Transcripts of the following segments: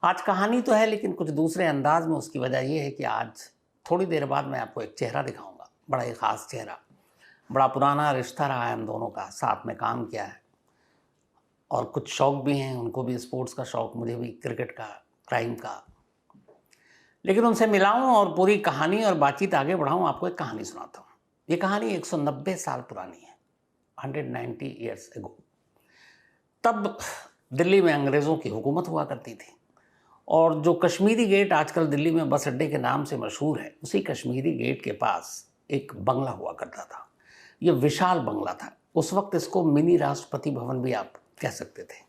आज कहानी तो है लेकिन कुछ दूसरे अंदाज में। उसकी वजह ये है कि आज थोड़ी देर बाद मैं आपको एक चेहरा दिखाऊंगा, बड़ा ही ख़ास चेहरा। बड़ा पुराना रिश्ता रहा है हम दोनों का, साथ में काम किया है और कुछ शौक़ भी हैं। उनको भी स्पोर्ट्स का शौक़, मुझे भी क्रिकेट का, क्राइम का। लेकिन उनसे मिला हूँ और पूरी कहानी और बातचीत आगे बढ़ाऊँ, आपको एक कहानी सुनाता हूँ। ये कहानी 190 साल पुरानी है, 190 ईयर्स एगो। तब दिल्ली में अंग्रेज़ों की हुकूमत हुआ करती थी और जो कश्मीरी गेट आजकल दिल्ली में बस अड्डे के नाम से मशहूर है, उसी कश्मीरी गेट के पास एक बंगला हुआ करता था। ये विशाल बंगला था। उस वक्त इसको मिनी राष्ट्रपति भवन भी आप कह सकते थे।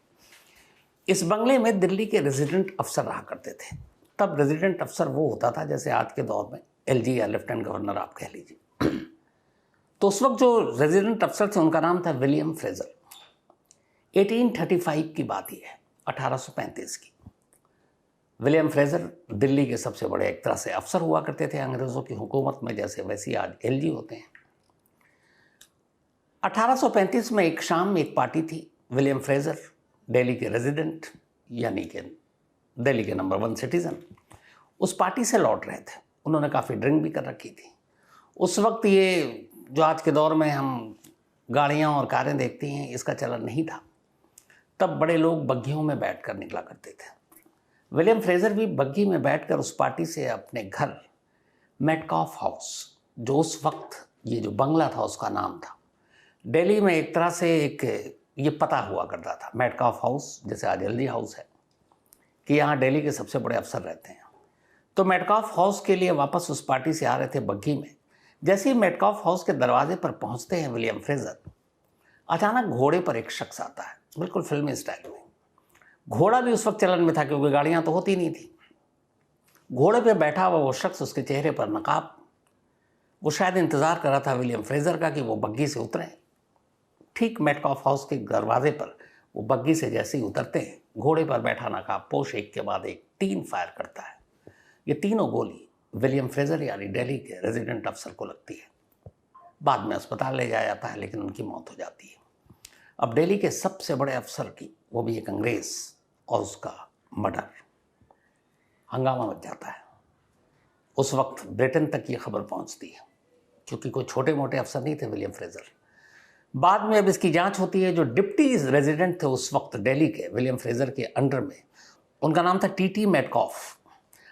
इस बंगले में दिल्ली के रेजिडेंट अफसर रहा करते थे। तब रेजिडेंट अफसर वो होता था जैसे आज के दौर में एलजी या लेफ्टिनेंट गवर्नर आप कह लीजिए। तो उस वक्त जो रेजिडेंट अफसर थे उनका नाम था विलियम फ्रेजर। 1835 की बात ही है, 1835 की। विलियम फ्रेजर दिल्ली के सबसे बड़े एक तरह से अफसर हुआ करते थे अंग्रेज़ों की हुकूमत में, जैसे वैसे आज एलजी होते हैं। 1835 में एक शाम में एक पार्टी थी। विलियम फ्रेजर दिल्ली के रेजिडेंट, यानी कि दिल्ली के नंबर 1 सिटीज़न, उस पार्टी से लौट रहे थे। उन्होंने काफ़ी ड्रिंक भी कर रखी थी। उस वक्त ये जो आज के दौर में हम गाड़ियाँ और कारें देखते हैं, इसका चलन नहीं था। तब बड़े लोग बग्घियों में बैठकर निकला करते थे। विलियम फ्रेजर भी बग्घी में बैठकर उस पार्टी से अपने घर मेटकॉफ हाउस, जो उस वक्त ये जो बंगला था उसका नाम था, दिल्ली में एक तरह से एक ये पता हुआ करता था मेटकॉफ हाउस, जैसे आज एलजी हाउस है, कि यहाँ दिल्ली के सबसे बड़े अफसर रहते हैं। तो मेटकॉफ हाउस के लिए वापस उस पार्टी से आ रहे थे बग्घी में। जैसे ही मेटकॉफ हाउस के दरवाजे पर पहुँचते हैं विलियम फ्रेजर, अचानक घोड़े पर एक शख्स आता है, बिल्कुल फिल्मी स्टाइल में। घोड़ा भी उस वक्त चलन में था क्योंकि गाड़ियाँ तो होती नहीं थी। घोड़े पे बैठा हुआ वो शख्स, उसके चेहरे पर नकाब, वो शायद इंतज़ार कर रहा था विलियम फ्रेजर का कि वो बग्घी से उतरें। ठीक मेटकॉफ हाउस के दरवाजे पर वो बग्घी से जैसे ही उतरते हैं, घोड़े पर बैठा नकाबपोश एक के बाद एक 3 फायर करता है। ये तीनों गोली विलियम फ्रेजर यानी दिल्ली के रेजिडेंट अफसर को लगती है। बाद में अस्पताल ले जाया जाता है लेकिन उनकी मौत हो जाती है। अब दिल्ली के सबसे बड़े अफसर की, वो भी एक अंग्रेज़, और उसका मर्डर, हंगामा मच जाता है। उस वक्त ब्रिटेन तक ये खबर पहुंचती है, क्योंकि कोई छोटे मोटे अफसर नहीं थे विलियम फ्रेजर। बाद में अब इसकी जांच होती है। जो डिप्टी रेजिडेंट थे उस वक्त दिल्ली के विलियम फ्रेजर के अंडर में, उनका नाम था टीटी मेटकॉफ।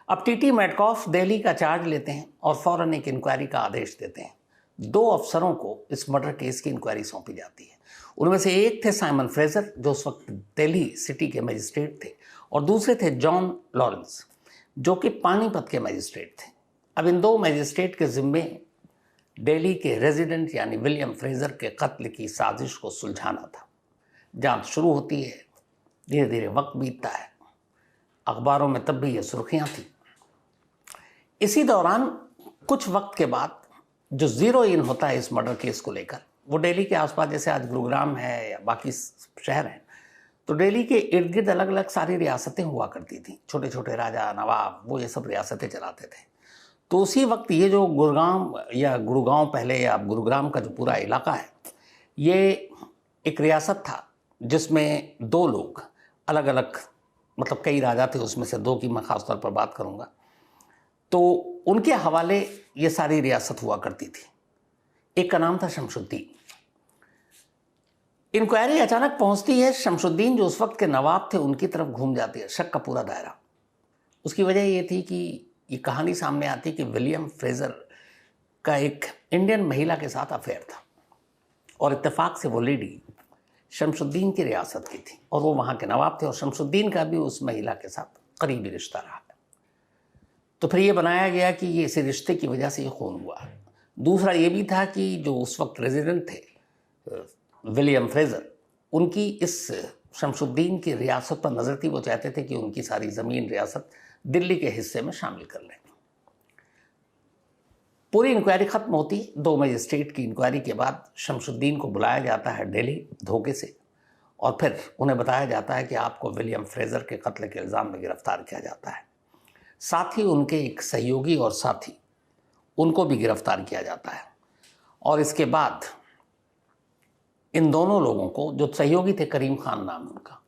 अब टीटी मेटकॉफ दिल्ली का चार्ज लेते हैं और फौरन एक इंक्वायरी का आदेश देते हैं। 2 अफसरों को इस मर्डर केस की इंक्वायरी सौंपी जाती है। उनमें से एक थे साइमन फ्रेजर, जो उस वक्त दिल्ली सिटी के मजिस्ट्रेट थे, और दूसरे थे जॉन लॉरेंस, जो कि पानीपत के मजिस्ट्रेट थे। अब इन 2 मजिस्ट्रेट के जिम्मे दिल्ली के रेजिडेंट यानी विलियम फ्रेजर के कत्ल की साजिश को सुलझाना था। जांच शुरू होती है, धीरे धीरे वक्त बीतता है। अखबारों में तब भी ये सुर्खियां थी। इसी दौरान कुछ वक्त के बाद जो ज़ीरो इन होता है इस मर्डर केस को लेकर, वो दिल्ली के आसपास, जैसे आज गुरुग्राम है या बाकी शहर हैं, तो दिल्ली के इर्द गिर्द अलग अलग सारी रियासतें हुआ करती थी। छोटे छोटे राजा, नवाब, वो ये सब रियासतें चलाते थे। तो उसी वक्त ये जो गुरुग्राम या गुरुगांव पहले, या गुरुग्राम का जो पूरा इलाका है, ये एक रियासत था जिसमें 2 लोग अलग अलग, मतलब कई राजा थे, उसमें से 2 की मैं ख़ास तौर पर बात करूँगा। तो उनके हवाले ये सारी रियासत हुआ करती थी। एक का नाम था शमशुद्दीन। इंक्वायरी अचानक पहुंचती है, शमशुद्दीन जो उस वक्त के नवाब थे उनकी तरफ घूम जाती है, शक का पूरा दायरा। उसकी वजह ये थी कि ये कहानी सामने आती कि विलियम फ्रेजर का एक इंडियन महिला के साथ अफेयर था और इत्तेफाक से वो लेडी शमशुद्दीन की रियासत की थी और वो वहाँ के नवाब थे, और शमशुद्दीन का भी उस महिला के साथ करीबी रिश्ता रहा है। तो फिर ये बनाया गया कि ये इसी रिश्ते की वजह से ये खून हुआ। दूसरा ये भी था कि जो उस वक्त रेजिडेंट थे विलियम फ्रेजर, उनकी इस शमशुद्दीन की रियासत पर नज़र थी। वो चाहते थे कि उनकी सारी ज़मीन, रियासत दिल्ली के हिस्से में शामिल कर लें। पूरी इंक्वायरी ख़त्म होती, 2 मजिस्ट्रेट की इंक्वायरी के बाद शमशुद्दीन को बुलाया जाता है दिल्ली धोखे से, और फिर उन्हें बताया जाता है कि आपको विलियम फ्रेजर के कत्ल के इल्ज़ाम में गिरफ्तार किया जाता है। साथ ही उनके एक सहयोगी और साथी, उनको भी गिरफ्तार किया जाता है। और इसके बाद इन दोनों लोगों को, जो सहयोगी थे करीम खान नाम उनका,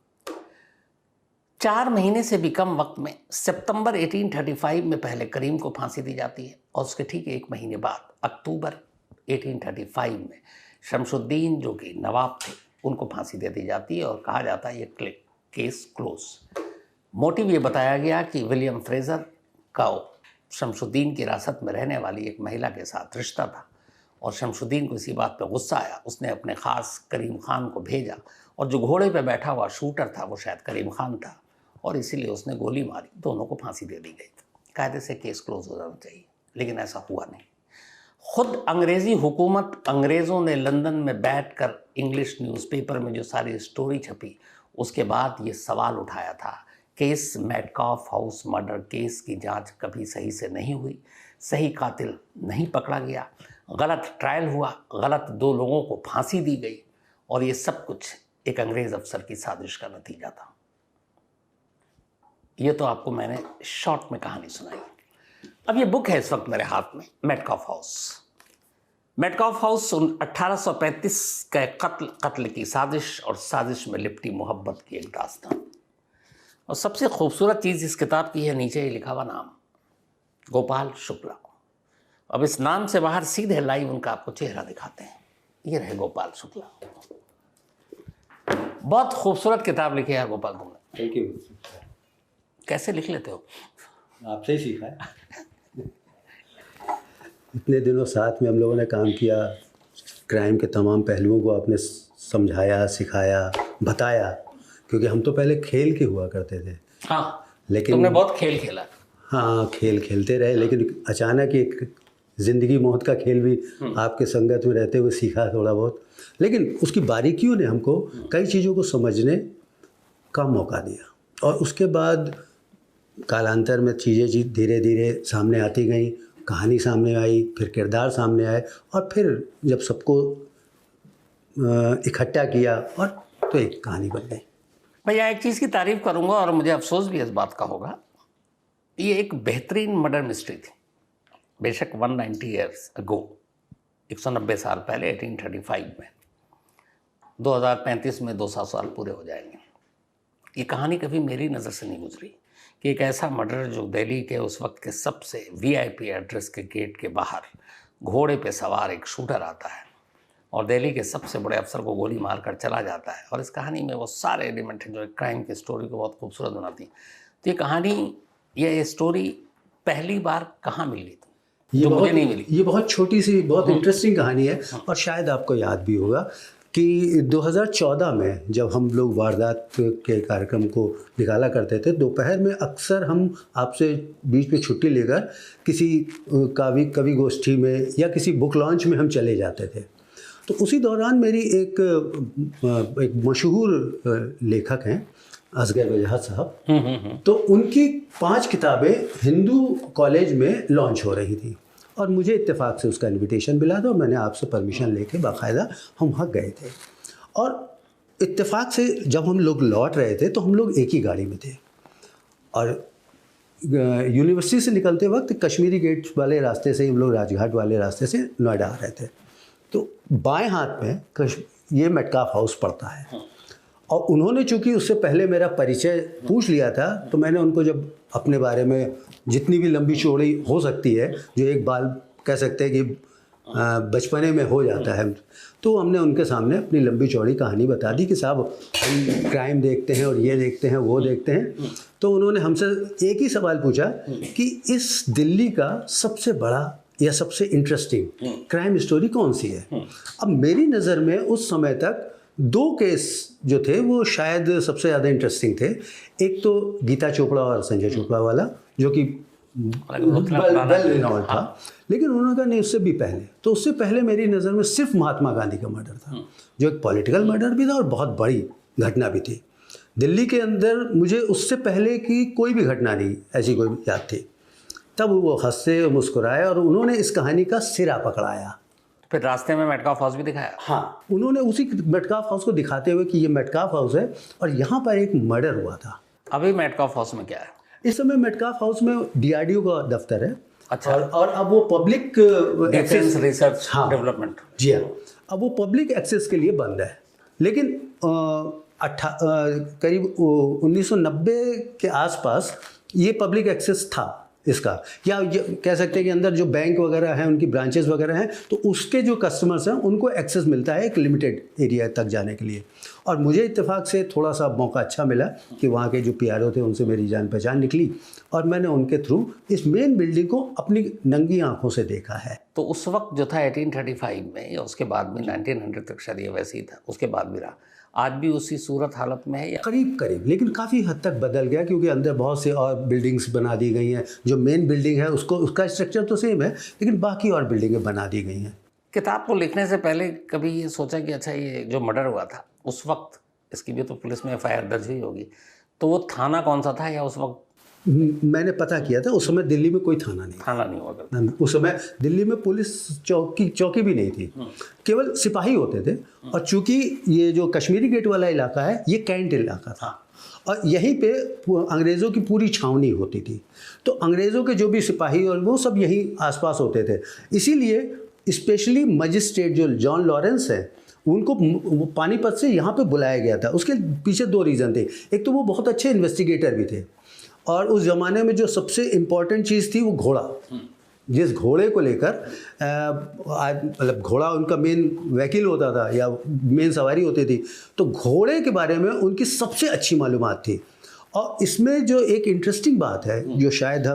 4 महीने से भी कम वक्त में सितंबर 1835 में पहले करीम को फांसी दी जाती है और उसके ठीक 1 महीने बाद अक्टूबर 1835 में शमशुद्दीन जो कि नवाब थे उनको फांसी दे दी जाती है और कहा जाता है ये केस क्लोज। मोटिव ये बताया गया कि विलियम फ्रेजर का शमशुद्दीन की हिरासत में रहने वाली एक महिला के साथ रिश्ता था और शमशुद्दीन को इसी बात पर गुस्सा आया। उसने अपने ख़ास करीम खान को भेजा और जो घोड़े पे बैठा हुआ शूटर था वो शायद करीम खान था और इसीलिए उसने गोली मारी, दोनों को फांसी दे दी गई। कायदे से केस क्लोज हो जाना चाहिए, लेकिन ऐसा हुआ नहीं। खुद अंग्रेज़ी हुकूमत, अंग्रेज़ों ने लंदन में बैठकर इंग्लिश न्यूज़पेपर में जो सारी स्टोरी छपी उसके बाद ये सवाल उठाया था case Metcalfe house murder case की जांच कभी सही से नहीं हुई, सही कातिल नहीं पकड़ा गया, गलत ट्रायल हुआ, गलत 2 लोगों को फांसी दी गई और ये सब कुछ एक अंग्रेज़ अफसर की साजिश का नतीजा था। ये तो आपको मैंने शॉर्ट में कहानी सुनाई। अब ये बुक है इस वक्त मेरे हाथ में, मेटकाफ हाउस। मेटकाफ हाउस 1835 का कत्ल की साजिश और साजिश में लिपटी मोहब्बत की एक दास्तान। और सबसे खूबसूरत चीज़ इस किताब की है, नीचे ही लिखा हुआ नाम, गोपाल शुक्ला। अब इस नाम से बाहर सीधे लाइव उनका आपको चेहरा दिखाते हैं। ये रहे गोपाल शुक्ला। बहुत खूबसूरत किताब लिखी है गोपाल तुमने। Thank you. कैसे लिख लेते हो? आपसे ही सीखा है। इतने दिनों साथ में हम लोगों ने काम किया, क्राइम के तमाम पहलुओं को आपने समझाया, सिखाया, बताया, क्योंकि हम तो पहले खेल के हुआ करते थे। हाँ, लेकिन तुमने बहुत खेल खेला। हाँ, खेल खेलते रहे, लेकिन अचानक एक ज़िंदगी मौत का खेल भी आपके संगत में रहते हुए सीखा थोड़ा बहुत। लेकिन उसकी बारीकियों ने हमको कई चीज़ों को समझने का मौका दिया और उसके बाद कालांतर में चीज़ें धीरे धीरे सामने आती गई, कहानी सामने आई, फिर किरदार सामने आए और फिर जब सबको इकट्ठा किया और तो एक कहानी बन गई। भैया एक चीज़ की तारीफ़ करूंगा और मुझे अफसोस भी इस बात का होगा, ये एक बेहतरीन मर्डर मिस्ट्री थी। बेशक 190 ईयर्स अगो, 190 साल पहले 1835 में, 2035 में 200 साल पूरे हो जाएंगे। ये कहानी कभी मेरी नज़र से नहीं गुजरी कि एक ऐसा मर्डर जो दिल्ली के उस वक्त के सबसे VIP एड्रेस के गेट के बाहर घोड़े पे सवार एक शूटर आता है और दिल्ली के सबसे बड़े अफसर को गोली मारकर चला जाता है। और इस कहानी में वो सारे एलिमेंट हैं जो एक क्राइम की स्टोरी को बहुत खूबसूरत बनाती हैं। तो ये कहानी, ये स्टोरी पहली बार कहाँ मिली थी? ये मुझे नहीं मिली। ये बहुत छोटी सी बहुत इंटरेस्टिंग कहानी है और शायद आपको याद भी होगा कि 2014 में जब हम लोग वारदात के कार्यक्रम को निकाला करते थे, दोपहर में अक्सर हम आपसे बीच में छुट्टी लेकर किसी कवि गोष्ठी में या किसी बुक लॉन्च में हम चले जाते थे। तो उसी दौरान मेरी एक मशहूर लेखक हैं असगर वजह साहब, तो उनकी 5 किताबें हिंदू कॉलेज में लॉन्च हो रही थी और मुझे इत्तेफाक से उसका इनविटेशन मिला था और मैंने आपसे परमिशन लेके बाकायदा हम वहाँ गए थे। और इत्तेफाक से जब हम लोग लौट रहे थे तो हम लोग एक ही गाड़ी में थे और यूनिवर्सिटी से निकलते वक्त कश्मीरी गेट वाले रास्ते से हम लोग राजघाट वाले रास्ते से नोएडा आ रहे थे। तो बाएं हाथ में ये मेटकाफ हाउस पड़ता है और उन्होंने चूँकि उससे पहले मेरा परिचय पूछ लिया था, तो मैंने उनको जब अपने बारे में जितनी भी लंबी चौड़ी हो सकती है, जो एक बाल कह सकते हैं कि बचपने में हो जाता है, तो हमने उनके सामने अपनी लंबी चौड़ी कहानी बता दी कि साहब हम क्राइम देखते हैं और ये देखते हैं वो देखते हैं। तो उन्होंने हमसे एक ही सवाल पूछा कि इस दिल्ली का सबसे बड़ा या सबसे इंटरेस्टिंग क्राइम स्टोरी कौन सी है। अब मेरी नज़र में उस समय तक 2 केस जो थे वो शायद सबसे ज़्यादा इंटरेस्टिंग थे। एक तो गीता चोपड़ा और संजय चोपड़ा वाला जो कि वेल रिनॉल्ड था, लेकिन उन्होंने कहा नहीं उससे भी पहले। तो उससे पहले मेरी नज़र में सिर्फ महात्मा गांधी का मर्डर था, जो एक पॉलिटिकल मर्डर भी था और बहुत बड़ी घटना भी थी दिल्ली के अंदर। मुझे उससे पहले की कोई भी घटना नहीं ऐसी कोई याद थी। तब वो हंसे मुस्कुराए और उन्होंने इस कहानी का सिरा पकड़ाया। फिर रास्ते में मेटकाफ हाउस भी दिखाया। हाँ, उन्होंने उसी मेटकाफ हाउस को दिखाते हुए कि ये मेटकाफ हाउस है और यहाँ पर एक मर्डर हुआ था। अभी मेटकाफ हाउस में क्या है? इस समय मेटकाफ हाउस में DRDO का दफ्तर है। अच्छा। और अब वो पब्लिक डिफेंस रिसर्च डेवलपमेंट। जी हाँ, अब वो पब्लिक एक्सेस के लिए बंद है। लेकिन करीब 1990 के आसपास ये पब्लिक एक्सेस था इसका, या ये कह सकते हैं कि अंदर जो बैंक वगैरह हैं, उनकी ब्रांचेस वगैरह हैं, तो उसके जो कस्टमर्स हैं उनको एक्सेस मिलता है एक लिमिटेड एरिया तक जाने के लिए। और मुझे इत्तेफाक से थोड़ा सा मौका अच्छा मिला कि वहाँ के जो PRO थे उनसे मेरी जान पहचान निकली और मैंने उनके थ्रू इस मेन बिल्डिंग को अपनी नंगी आंखों से देखा है। तो उस वक्त जो था 1835 में या उसके बाद में 1900 तक शायद ये वैसे ही था, उसके बाद भी रहा, आज भी उसी सूरत हालत में है या? करीब करीब, लेकिन काफ़ी हद तक बदल गया क्योंकि अंदर बहुत से और बिल्डिंग्स बना दी गई हैं। जो मेन बिल्डिंग है उसका स्ट्रक्चर तो सेम है, लेकिन बाकी और बिल्डिंगें बना दी गई हैं। किताब को लिखने से पहले कभी ये सोचा कि अच्छा ये जो मर्डर हुआ था उस वक्त, इसकी भी तो पुलिस में FIR दर्ज हुई होगी, तो वो थाना कौन सा था या उस वक्त? मैंने पता किया था, उस समय दिल्ली में कोई थाना नहीं हुआ करता। उस समय दिल्ली में पुलिस चौकी भी नहीं थी, केवल सिपाही होते थे। और चूंकि ये जो कश्मीरी गेट वाला इलाका है ये कैंट इलाका था और यहीं पे अंग्रेज़ों की पूरी छावनी होती थी, तो अंग्रेज़ों के जो भी सिपाही और वो सब यहीं आसपास होते थे। इसीलिए स्पेशली मजिस्ट्रेट जो जॉन लॉरेंस है उनको पानीपत से यहाँ पे बुलाया गया था। उसके पीछे 2 रीज़न थे। एक तो वो बहुत अच्छे इन्वेस्टिगेटर भी थे और उस ज़माने में जो सबसे इम्पॉर्टेंट चीज़ थी वो घोड़ा। जिस घोड़े को लेकर मतलब घोड़ा उनका मेन वकील होता था या मेन सवारी होती थी, तो घोड़े के बारे में उनकी सबसे अच्छी मालूमात थी। और इसमें जो एक इंटरेस्टिंग बात है जो शायद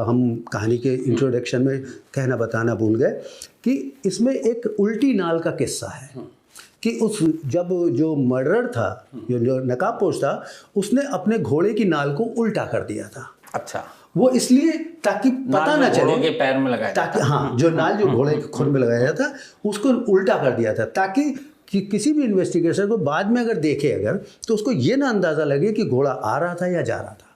हम कहानी के इंट्रोडक्शन में कहना बताना भूल गए, कि इसमें एक उल्टी नाल का किस्सा है कि जब जो मर्डर था, जो नकाबपोश था, उसने अपने घोड़े की नाल को उल्टा कर दिया था। अच्छा, वो इसलिए ताकि पता ना चले के पैर में लगाया, ताकि हाँ, जो नाल जो घोड़े के खुर में लगाया था उसको उल्टा कर दिया था ताकि कि किसी भी इन्वेस्टिगेटर को बाद में अगर देखे अगर तो उसको ये ना अंदाज़ा लगे कि घोड़ा आ रहा था या जा रहा था।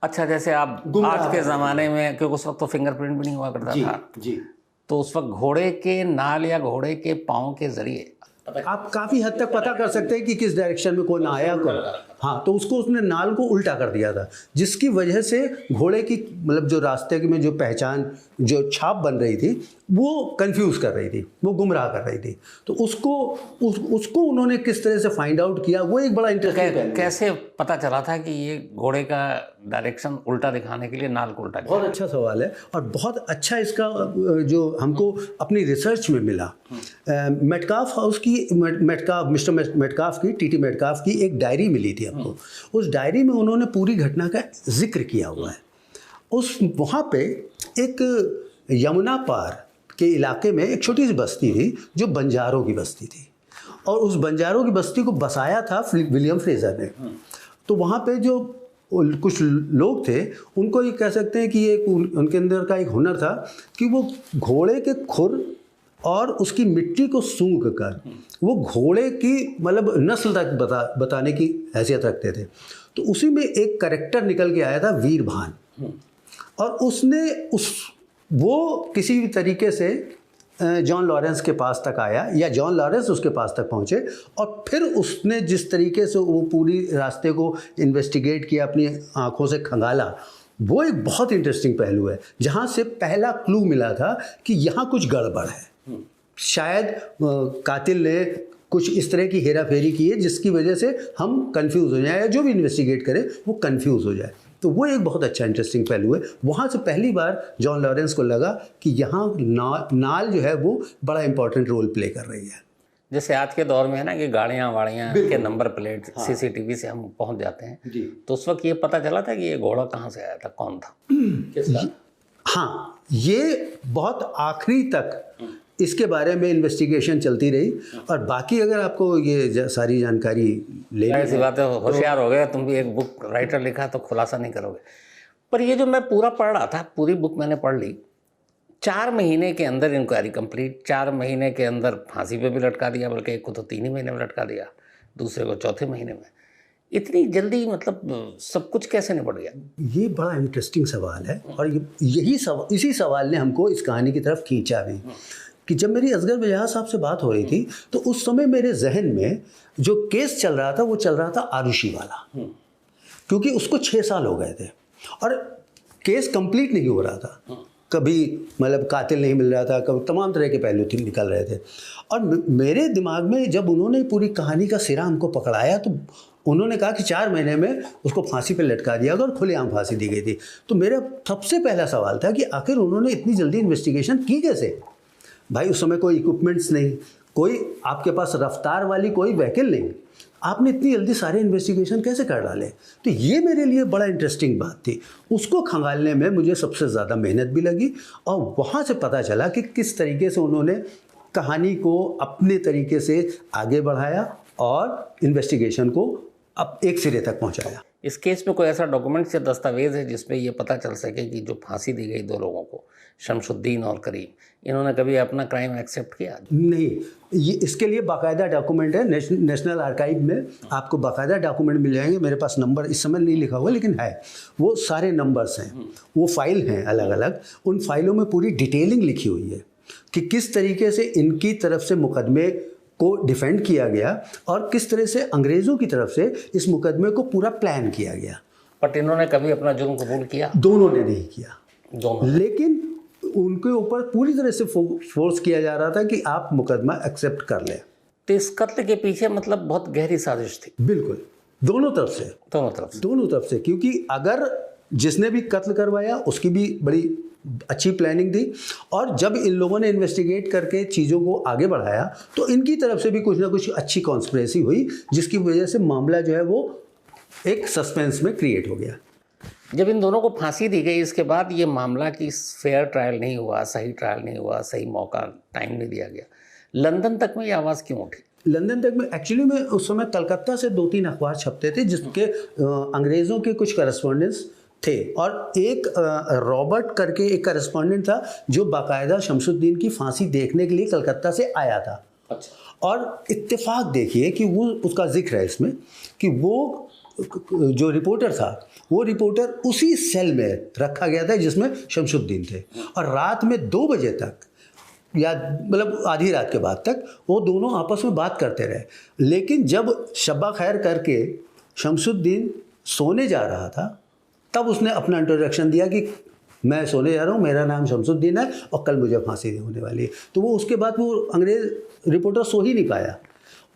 अच्छा, जैसे आप आज के ज़माने में, क्योंकि उस वक्त तो फिंगरप्रिंट भी नहीं हुआ करता था जी, तो उस वक्त घोड़े के नाल या घोड़े के पाँव के जरिए आप काफ़ी हद तक पता कर सकते हैं कि किस डायरेक्शन में कौन आया कौन। हाँ, तो उसको उसने नाल को उल्टा कर दिया था, जिसकी वजह से घोड़े की मतलब जो रास्ते में जो पहचान जो छाप बन रही थी वो कंफ्यूज कर रही थी, वो गुमराह कर रही थी। तो उसको उन्होंने किस तरह से फाइंड आउट किया, वो एक बड़ा इंटरेस्टिंग। कैसे पता चला था कि ये घोड़े का डायरेक्शन उल्टा दिखाने के लिए नाल को उल्टा? बहुत अच्छा सवाल है और बहुत अच्छा इसका जो हमको अपनी रिसर्च में मिला। मेटकाफ हाउस की मिस्टर मेटकाफ की TT मेटकाफ की एक डायरी मिली थी हमको। उस डायरी में उन्होंने पूरी घटना का जिक्र किया हुआ है। वहाँ पे एक यमुना पार के इलाके में एक छोटी सी बस्ती थी जो बंजारों की बस्ती थी और उस बंजारों की बस्ती को बसाया था विलियम फ्रेजर ने। तो वहाँ पे जो कुछ लोग थे उनको ये कह सकते हैं कि ये उनके अंदर का एक हुनर था कि वो घोड़े के खुर और उसकी मिट्टी को सूंघ कर वो घोड़े की मतलब नस्ल तक बताने की हैसियत रखते थे। तो उसी में एक कैरेक्टर निकल के आया था वीरभान और उसने वो किसी भी तरीके से जॉन लॉरेंस के पास तक आया या जॉन लॉरेंस उसके पास तक पहुँचे और फिर उसने जिस तरीके से वो पूरी रास्ते को इन्वेस्टिगेट किया, अपनी आँखों से खंगाला, वो एक बहुत इंटरेस्टिंग पहलू है जहाँ से पहला क्लू मिला था कि यहाँ कुछ गड़बड़ है। शायद कातिल ने कुछ इस तरह की हेरा फेरी की है जिसकी वजह से हम कंफ्यूज हो जाए या जो भी इन्वेस्टिगेट करे वो कंफ्यूज हो जाए। तो वो एक बहुत अच्छा इंटरेस्टिंग पहलू है। वहाँ से पहली बार जॉन लॉरेंस को लगा कि यहाँ नाल जो है वो बड़ा इंपॉर्टेंट रोल प्ले कर रही है। जैसे आज के दौर में है ना कि गाड़ियाँ वाड़ियाँ के नंबर प्लेट CCTV से हम पहुँच जाते हैं जी। तो उस वक्त ये पता चला था कि ये घोड़ा कहाँ से आया था, कौन था? हाँ, ये बहुत आखिरी तक इसके बारे में इन्वेस्टिगेशन चलती रही और बाकी अगर आपको ये सारी जानकारी लेनी है, ऐसी बात है, होशियार हो गए तुम भी, एक बुक राइटर लिखा तो खुलासा नहीं करोगे। पर ये जो मैं पूरा पढ़ रहा था, पूरी बुक मैंने पढ़ ली, 4 महीने के अंदर इंक्वायरी कंप्लीट, 4 महीने के अंदर फांसी पे भी लटका दिया, बल्कि एक को तो 3 ही महीने में लटका दिया, दूसरे को 4थे महीने में। इतनी जल्दी मतलब सब कुछ कैसे निपट गया? ये बड़ा इंटरेस्टिंग सवाल है और इसी सवाल ने हमको इस कहानी की तरफ खींचा भी कि जब मेरी असगर बजाज साहब से बात हो रही थी तो उस समय मेरे जहन में जो केस चल रहा था वो चल रहा था आरुषि वाला, क्योंकि उसको 6 साल हो गए थे और केस कंप्लीट नहीं हो रहा था, कभी मतलब कातिल नहीं मिल रहा था, कभी तमाम तरह के पहलू निकल रहे थे। और मेरे दिमाग में जब उन्होंने पूरी कहानी का सिरा हमको पकड़ाया तो उन्होंने कहा कि 4 महीने में उसको फांसी पे लटका दिया गया और खुलेआम फांसी दी गई थी। तो मेरा सबसे पहला सवाल था कि आखिर उन्होंने इतनी जल्दी इन्वेस्टिगेशन की कैसे? भाई उस समय कोई इक्विपमेंट्स नहीं, कोई आपके पास रफ्तार वाली कोई व्हीकल नहीं, आपने इतनी जल्दी सारे इन्वेस्टिगेशन कैसे कर डाले? तो ये मेरे लिए बड़ा इंटरेस्टिंग बात थी। उसको खंगालने में मुझे सबसे ज़्यादा मेहनत भी लगी और वहाँ से पता चला कि किस तरीके से उन्होंने कहानी को अपने तरीके से आगे बढ़ाया और इन्वेस्टिगेशन को अब एक सिरे तक पहुँचाया। इस केस में कोई ऐसा डॉक्यूमेंट्स या दस्तावेज है जिसमें ये पता चल सके कि जो फांसी दी गई 2 लोगों को, शमशुद्दीन और करीम, इन्होंने कभी अपना क्राइम एक्सेप्ट किया? नहीं, ये इसके लिए बाकायदा डॉक्यूमेंट है। नेशनल आर्काइव में आपको बाकायदा डॉक्यूमेंट मिल जाएंगे। मेरे पास नंबर इस समय नहीं लिखा हुआ लेकिन है, वो सारे नंबर्स हैं, वो फाइल हैं अलग अलग। उन फाइलों में पूरी डिटेलिंग लिखी हुई है कि किस तरीके से इनकी तरफ से मुकदमे को डिफेंड किया गया और किस तरह से अंग्रेज़ों की तरफ से इस मुकदमे को पूरा प्लान किया गया। बट इन्होंने कभी अपना जुर्म कबूल किया? दोनों ने नहीं किया, दोनों। लेकिन उनके ऊपर पूरी तरह से फोर्स किया जा रहा था कि आप मुकदमा एक्सेप्ट कर लें। तो इस कत्ल के पीछे मतलब बहुत गहरी साजिश थी? बिल्कुल, दोनों तरफ से, दोनों तरफ से। क्योंकि अगर जिसने भी कत्ल करवाया उसकी भी बड़ी अच्छी प्लानिंग थी और जब इन लोगों ने इन्वेस्टिगेट करके चीज़ों को आगे बढ़ाया तो इनकी तरफ से भी कुछ ना कुछ अच्छी कॉन्स्पिरेसी हुई, जिसकी वजह से मामला जो है वो एक सस्पेंस में क्रिएट हो गया। जब इन दोनों को फांसी दी गई इसके बाद ये मामला की फेयर ट्रायल नहीं हुआ, सही ट्रायल नहीं हुआ, सही मौका टाइम नहीं दिया गया, लंदन तक में ये आवाज़ क्यों उठी? लंदन तक में एक्चुअली में उस समय कलकत्ता से 2-3 अखबार छपते थे जिसके अंग्रेज़ों के कुछ करस्पॉन्डेंट्स थे और एक रॉबर्ट करके एक करस्पॉन्डेंट था जो बाकायदा शमशुद्दीन की फांसी देखने के लिए कलकत्ता से आया था। अच्छा। और इत्तेफाक देखिए कि वो उसका जिक्र है इसमें कि वो जो रिपोर्टर था वो रिपोर्टर उसी सेल में रखा गया था जिसमें शमशुद्दीन थे और रात में 2 बजे तक या मतलब आधी रात के बाद तक वो दोनों आपस में बात करते रहे। लेकिन जब शब्बा खैर करके शमशुद्दीन सोने जा रहा था तब उसने अपना इंट्रोडक्शन दिया कि मैं सोने जा रहा हूँ, मेरा नाम शमशुद्दीन है और कल मुझे फांसी होने वाली है। तो वो उसके बाद वो अंग्रेज़ रिपोर्टर सो ही नहीं पाया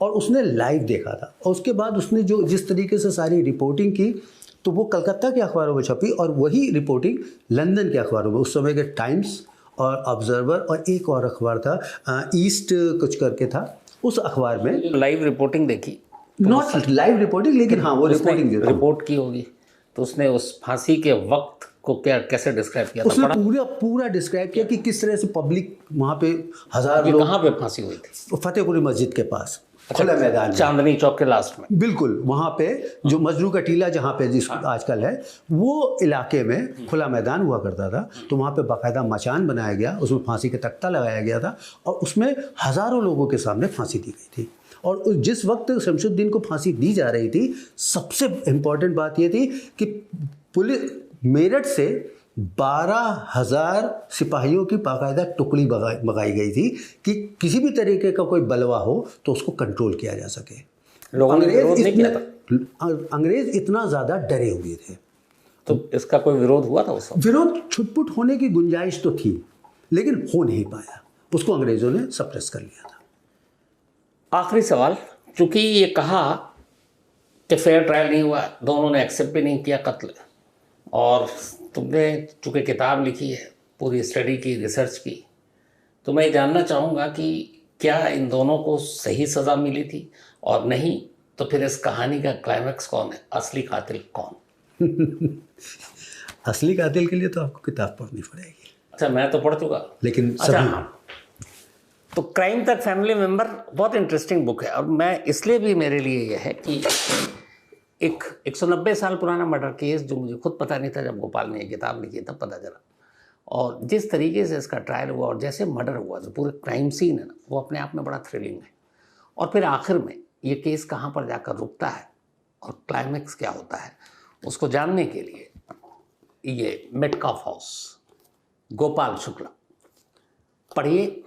और उसने लाइव देखा था और उसके बाद उसने जो जिस तरीके से सारी रिपोर्टिंग की तो वो कलकत्ता के अखबारों में छपी और वही रिपोर्टिंग लंदन के अखबारों में, उस समय के टाइम्स और ऑब्जर्वर और एक और अखबार था ईस्ट कुछ करके था, उस अखबार में लाइव रिपोर्टिंग देखी। नॉट लाइव रिपोर्टिंग लेकिन हाँ वो रिपोर्टिंग रिपोर्ट की होगी। तो उसने उस फांसी के वक्त को क्या कैसे डिस्क्राइब किया? उसने पूरा डिस्क्राइब किया कि किस तरह से पब्लिक वहाँ पे हज़ार लोग। कहाँ पे फांसी हुई थी? फतेहपुरी मस्जिद के पास खुला मैदान, चांदनी चौक के लास्ट में। बिल्कुल, वहाँ पे जो मजरू का टीला जहाँ पे जिस आजकल है वो इलाके में खुला मैदान हुआ करता था। तो वहाँ पे बाकायदा मचान बनाया गया, उसमें फांसी का तख्ता लगाया गया था और उसमें हज़ारों लोगों के सामने फांसी दी गई थी। और जिस वक्त शमशुद्दीन को फांसी दी जा रही थी सबसे इम्पॉर्टेंट बात ये थी कि पुलिस मेरठ से 12,000 सिपाहियों की बाकायदा टुकड़ी मंगाई गई थी कि किसी भी तरीके का कोई बलवा हो तो उसको कंट्रोल किया जा सके। अंग्रेज इतना ज़्यादा डरे हुए थे। तो इसका कोई विरोध हुआ था उस वक्त? विरोध छुटपुट होने की गुंजाइश तो थी लेकिन हो नहीं पाया, उसको अंग्रेज़ों ने सप्रेस कर लिया था। आखिरी सवाल, चूंकि ये कहा कि फेयर ट्रायल नहीं हुआ, दोनों ने एक्सेप्ट भी नहीं किया कत्ल, और तुमने चूँकि किताब लिखी है, पूरी स्टडी की, रिसर्च की, तो मैं जानना चाहूँगा कि क्या इन दोनों को सही सज़ा मिली थी, और नहीं तो फिर इस कहानी का क्लाइमैक्स कौन है, असली कातिल कौन? असली कातिल के लिए तो आपको किताब पढ़नी पड़ेगी। अच्छा, मैं तो पढ़ चुका लेकिन अच्छा हाँ। तो क्राइम तक फैमिली मेंबर बहुत इंटरेस्टिंग बुक है और मैं इसलिए भी मेरे लिए यह है कि एक 190 साल पुराना मर्डर केस जो मुझे खुद पता नहीं था, जब गोपाल ने ये किताब लिखी तब पता चला, और जिस तरीके से इसका ट्रायल हुआ और जैसे मर्डर हुआ, जो पूरे क्राइम सीन है ना, वो अपने आप में बड़ा थ्रिलिंग है। और फिर आखिर में ये केस कहाँ पर जाकर रुकता है और क्लाइमैक्स क्या होता है, उसको जानने के लिए ये मेटकाफ हाउस, गोपाल शुक्ला पढ़िए।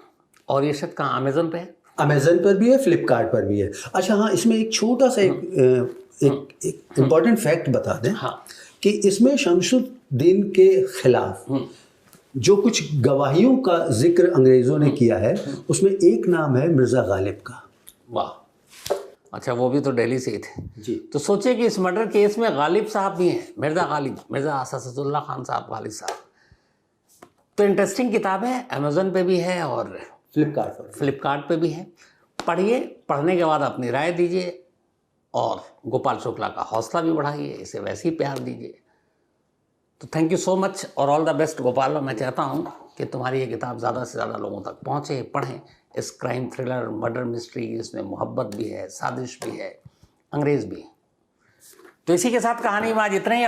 और ये शायद कहाँ, अमेज़न पे है? अमेज़न पर भी है, फ्लिपकार्ट पर भी है। अच्छा हाँ, इसमें एक छोटा सा एक इम्पॉर्टेंट फैक्ट बता दें। हाँ। कि इसमें शमशुद्दीन के खिलाफ जो कुछ गवाहियों का जिक्र अंग्रेज़ों ने किया है उसमें एक नाम है मिर्ज़ा गालिब का। वाह, अच्छा वो भी तो दिल्ली से ही थे जी। तो सोचिए कि इस मर्डर केस में गालिब साहब भी हैं, मिर्ज़ा गालिब, मिर्ज़ा असदुल्ला खान साहब गालिब साहब। तो इंटरेस्टिंग किताब है, अमेज़न पे भी है और फ्लिपकार्ट पे भी है। पढ़िए, पढ़ने के बाद अपनी राय दीजिए और गोपाल शुक्ला का हौसला भी बढ़ाइए, इसे वैसे ही प्यार दीजिए। तो थैंक यू सो मच और ऑल द बेस्ट गोपाल। मैं चाहता हूँ कि तुम्हारी ये किताब ज़्यादा से ज़्यादा लोगों तक पहुँचे, पढ़ें। इस क्राइम थ्रिलर मर्डर मिस्ट्री, इसमें मोहब्बत भी है, साजिश भी है, अंग्रेज़ भी। तो इसी के साथ कहानी में आज इतना ही है।